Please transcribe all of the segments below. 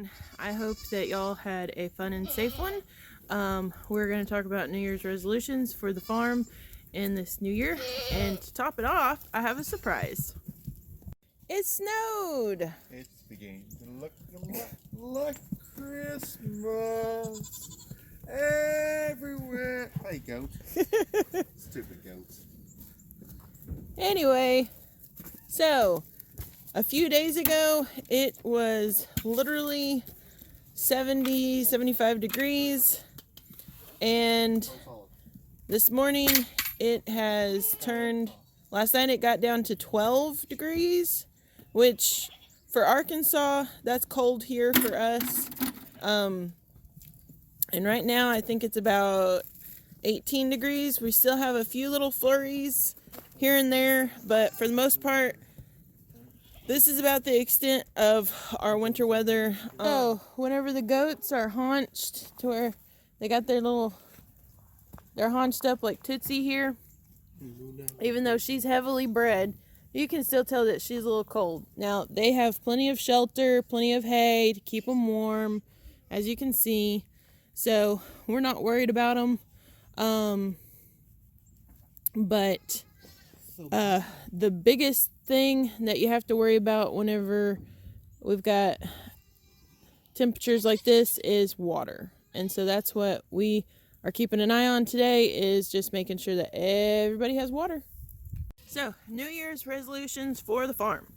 everyone. I hope that y'all had a fun and safe one. We're going to talk about New Year's resolutions for the farm in this new year. And to top it off, I have a surprise. It snowed! It's beginning to look like Christmas everywhere. Hey, goat. Stupid goats. Anyway, so a few days ago, it was literally 70, 75 degrees. And this morning, it has turned, last night it got down to 12 degrees, which for Arkansas, that's cold here for us. And right now, I think it's about 18 degrees. We still have a few little flurries here and there, but for the most part, this is about the extent of our winter weather. So whenever the goats are haunched to where they got they're haunched up like Tootsie here, even though she's heavily bred, you can still tell that she's a little cold. Now, they have plenty of shelter, plenty of hay to keep them warm, as you can see. So we're not worried about them. But the biggest thing that you have to worry about whenever we've got temperatures like this is water. And so that's what we are keeping an eye on today, is just making sure that everybody has water. So, New Year's resolutions for the farm.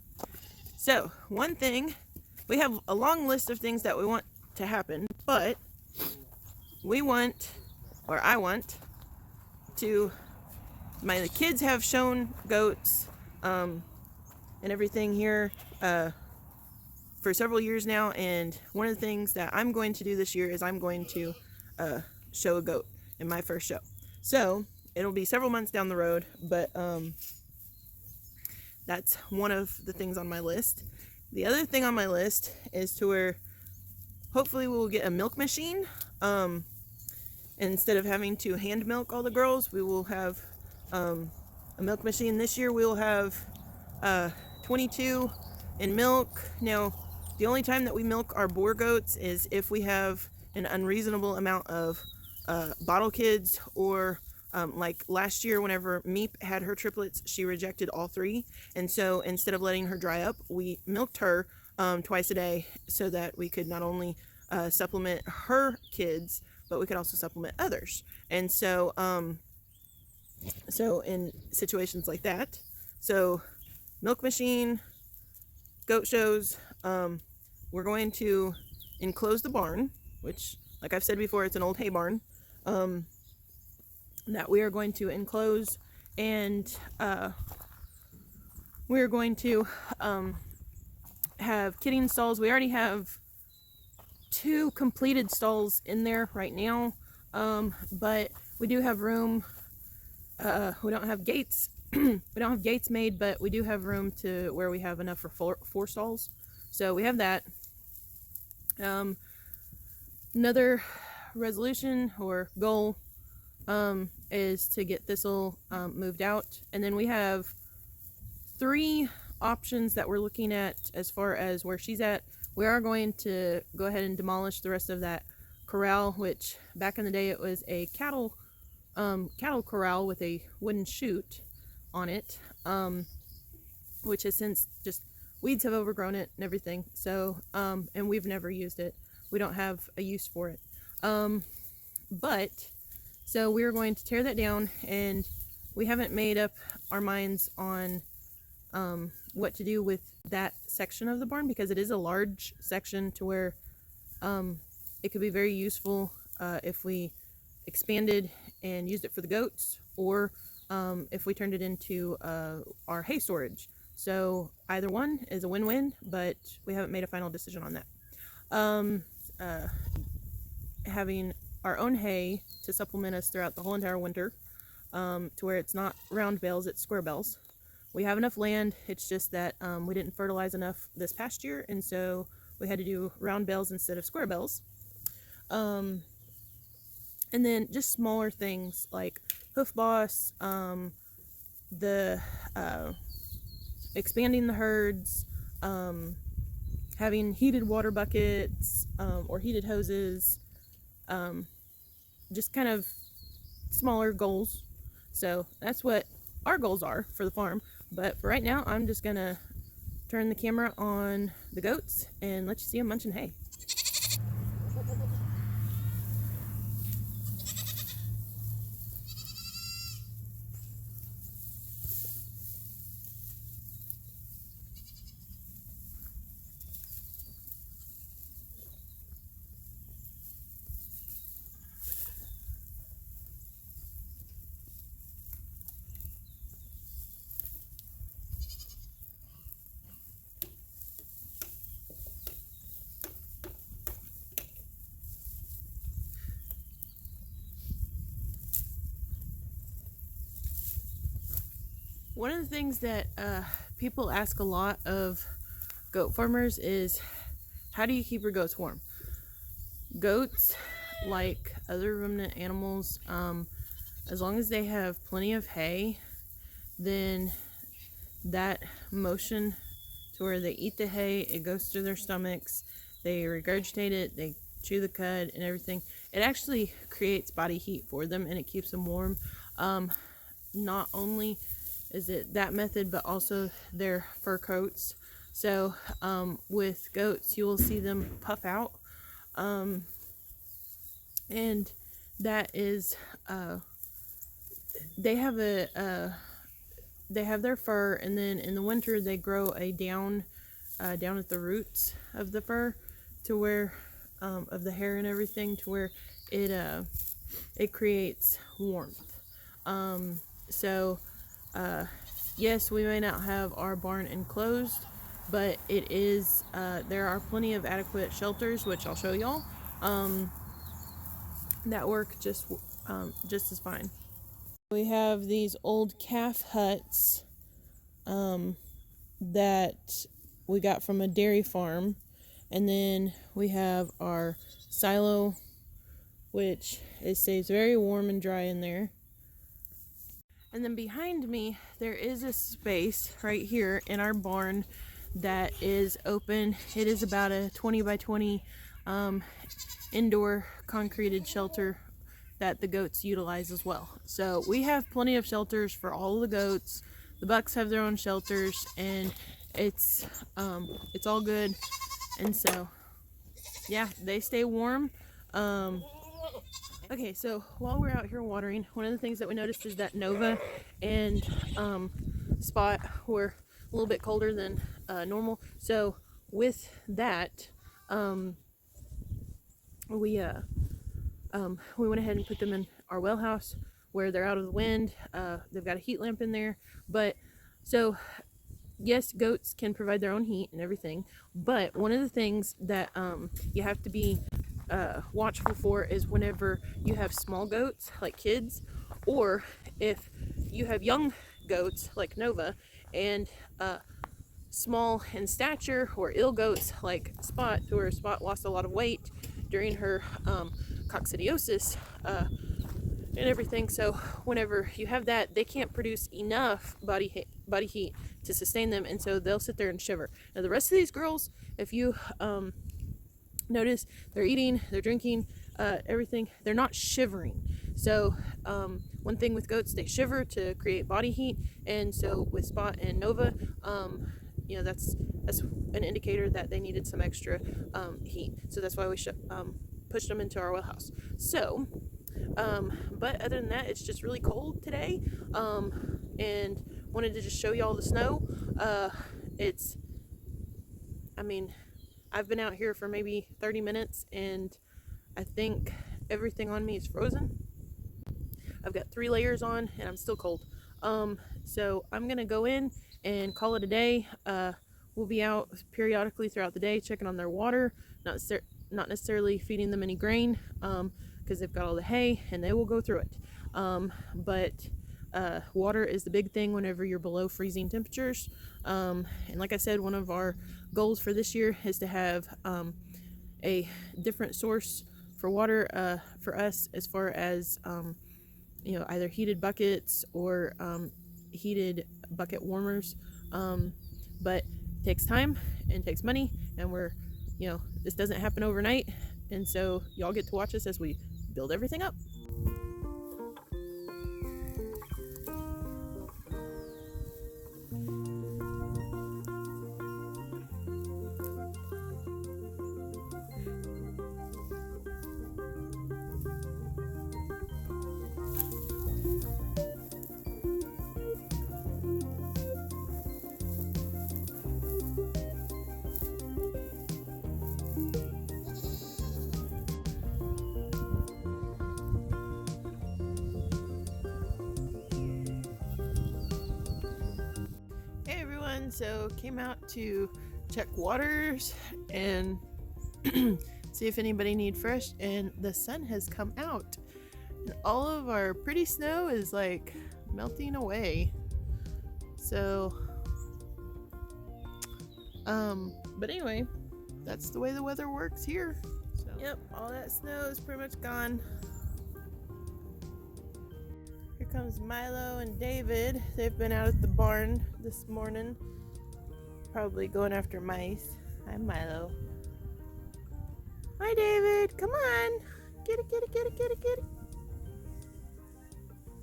So, one thing, we have a long list of things that we want to happen, but I want to, the kids have shown goats and everything here for several years now, and one of the things that I'm going to do this year is I'm going to show a goat in my first show. So it'll be several months down the road, but that's one of the things on my list. The other thing on my list is to where hopefully we'll get a milk machine. Instead of having to hand milk all the girls, we will have a milk machine. This year we will have 22 in milk. Now, the only time that we milk our boar goats is if we have an unreasonable amount of bottle kids, or like last year whenever Meep had her triplets, she rejected all three. And so instead of letting her dry up, we milked her twice a day so that we could not only supplement her kids, but we could also supplement others. And so so in situations like that, so milk machine, goat shows, we're going to enclose the barn, which, like I've said before, it's an old hay barn, that we are going to enclose, and we're going to have kidding stalls. We already have 2 completed stalls in there right now, but we do have room. We don't have gates. We don't have gates made, but we do have room to where we have enough for 4 stalls. So we have that. Another resolution or goal is to get Thistle moved out, and then we have 3 options that we're looking at as far as where she's at. We are going to go ahead and demolish the rest of that corral, which back in the day it was a cattle corral with a wooden chute on it, which has since just weeds have overgrown it and everything. So and we've never used it. We don't have a use for it. But so we're going to tear that down, and we haven't made up our minds on what to do with that section of the barn, because it is a large section to where it could be very useful if we expanded and used it for the goats, or if we turned it into our hay storage. So either one is a win-win, but we haven't made a final decision on that. Having our own hay to supplement us throughout the whole entire winter, to where it's not round bales, it's square bales. We have enough land, it's just that we didn't fertilize enough this past year, and so we had to do round bales instead of square bales. And then just smaller things like hoof boss, the expanding the herds, having heated water buckets or heated hoses, just kind of smaller goals. So that's what our goals are for the farm. But for right now, I'm just gonna turn the camera on the goats and let you see them munching hay. One of the things that people ask a lot of goat farmers is, how do you keep your goats warm? Goats, like other ruminant animals, as long as they have plenty of hay, then that motion to where they eat the hay, it goes through their stomachs, they regurgitate it, they chew the cud and everything. It actually creates body heat for them and it keeps them warm. Not only is it that method, but also their fur coats. So with goats, you will see them puff out, and that is they have they have their fur, and then in the winter they grow a down at the roots of the fur, to where of the hair and everything, to where it creates warmth. So yes, we may not have our barn enclosed, but it is there are plenty of adequate shelters, which I'll show y'all, that work just as fine. We have these old calf huts that we got from a dairy farm, and then we have our silo, which it stays very warm and dry in there. And then behind me, there is a space right here in our barn that is open. It is about a 20 by 20 indoor concreted shelter that the goats utilize as well. So we have plenty of shelters for all of the goats. The bucks have their own shelters, and it's all good. And so yeah, they stay warm. Okay, so while we're out here watering, one of the things that we noticed is that Nova and Spot were a little bit colder than normal. So with that, we went ahead and put them in our well house where they're out of the wind. They've got a heat lamp in there. But so yes, goats can provide their own heat and everything, but one of the things that you have to be watchful for is whenever you have small goats like kids, or if you have young goats like Nova, and small in stature or ill goats like Spot, where Spot lost a lot of weight during her coccidiosis and everything. So whenever you have that, they can't produce enough body heat to sustain them, and so they'll sit there and shiver. Now the rest of these girls, if you notice, they're eating, they're drinking, everything, they're not shivering. So one thing with goats, they shiver to create body heat, and so with Spot and Nova, you know, that's an indicator that they needed some extra heat. So that's why we pushed them into our well house. So but other than that, it's just really cold today, and wanted to just show y'all the snow. I mean, I've been out here for maybe 30 minutes, and I think everything on me is frozen. I've got 3 layers on, and I'm still cold. So I'm gonna go in and call it a day. We'll be out periodically throughout the day checking on their water, not necessarily feeding them any grain, because they've got all the hay and they will go through it. But water is the big thing whenever you're below freezing temperatures. And like I said, one of our goals for this year is to have a different source for water for us, as far as you know, either heated buckets or heated bucket warmers. But takes time and takes money, and this doesn't happen overnight, and so y'all get to watch us as we build everything up. Hey everyone, so came out to check waters and see if anybody need fresh, and the sun has come out and all of our pretty snow is like melting away. So but anyway, that's the way the weather works here. So yep, all that snow is pretty much gone. Here comes Milo and David. They've been out at the barn this morning, probably going after mice. Hi, Milo. Hi, David. Come on. Get it, get it, get it, get it, get it.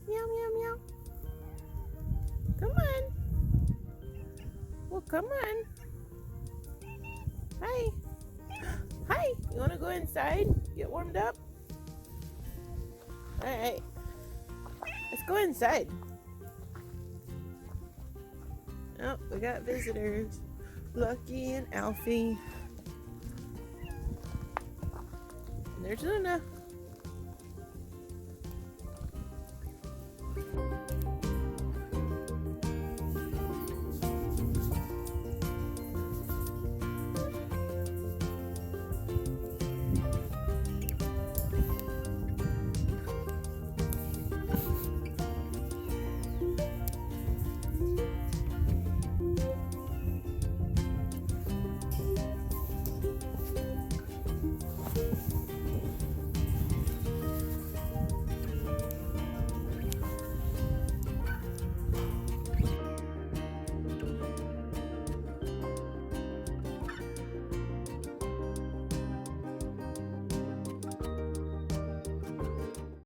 Meow, meow, meow. Come on. Well, come on. Hi. Hi. You want to go inside? Get warmed up? All right. Let's go inside. Oh, we got visitors. Lucky and Alfie. And there's Luna.